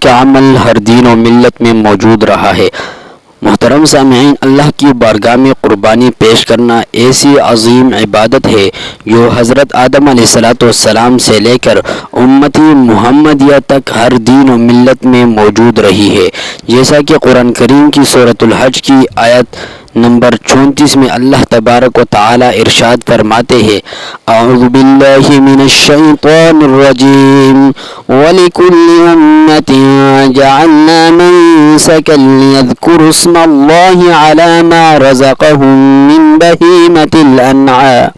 کا عمل ہر دین و ملت میں موجود رہا ہے۔ محترم سامعین، اللہ کی بارگاہ میں قربانی پیش کرنا ایسی عظیم عبادت ہے جو حضرت آدم علیہ السلام سے لے کر امتی محمدیہ تک ہر دین و ملت میں موجود رہی ہے، جیسا کہ قرآن کریم کی سورۃ الحج کی آیت نمبر 34 میں اللہ تبارک و تعالی ارشاد فرماتے ہیں: اعوذ باللہ من الشیطان الرجیم وَلِكُلِّ أُمَّةٍ جَعَلْنَا مَنسَكًا لِيَذْكُرُوا اسْمَ اللَّهِ عَلَى مَا رَزَقَهُم مِّن بَهِيمَةِ الْأَنْعَامِ۔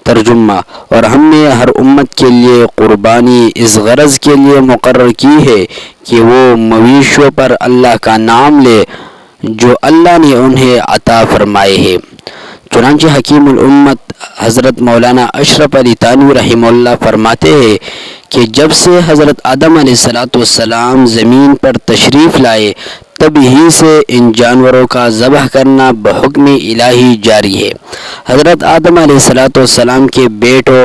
ترجمہ: اور ہم نے ہر امت کے لیے قربانی اس غرض کے لیے مقرر کی ہے کہ وہ مویشیوں پر اللہ کا نام لے جو اللہ نے انہیں عطا فرمائے ہیں۔ چنانچہ حکیم الامت حضرت مولانا اشرف علی تھانوی رحمہ اللہ فرماتے ہیں کہ جب سے حضرت آدم علیہ السلام زمین پر تشریف لائے تب ہی سے ان جانوروں کا ذبح کرنا بحکم الہی جاری ہے۔ حضرت آدم علیہ السلام کے بیٹوں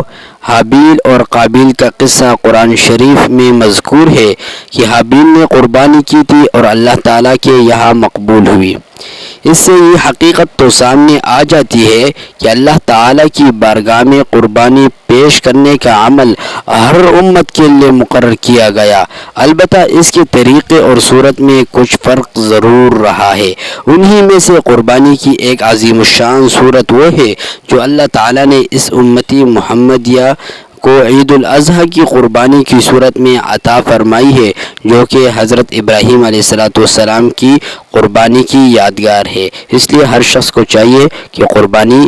حابیل اور قابیل کا قصہ قرآن شریف میں مذکور ہے کہ حابیل نے قربانی کی تھی اور اللہ تعالیٰ کے یہاں مقبول ہوئی۔ اس سے یہ حقیقت تو سامنے آ جاتی ہے کہ اللہ تعالیٰ کی بارگاہ میں قربانی پیش کرنے کا عمل ہر امت کے لیے مقرر کیا گیا، البتہ اس کے طریقے اور صورت میں کچھ فرق ضرور رہا ہے۔ انہی میں سے قربانی کی ایک عظیم الشان صورت وہ ہے جو اللہ تعالیٰ نے اس امتی محمدیہ کو عید الاضحیٰ کی قربانی کی صورت میں عطا فرمائی ہے، جو کہ حضرت ابراہیم علیہ السلام کی قربانی کی یادگار ہے۔ اس لیے ہر شخص کو چاہیے کہ قربانی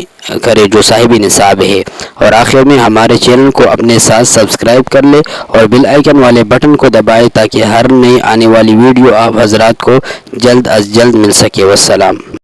کرے جو صاحب نصاب ہے۔ اور آخر میں ہمارے چینل کو اپنے ساتھ سبسکرائب کر لے اور بیل آئیکن والے بٹن کو دبائے تاکہ ہر نئی آنے والی ویڈیو آپ حضرات کو جلد از جلد مل سکے۔ والسلام۔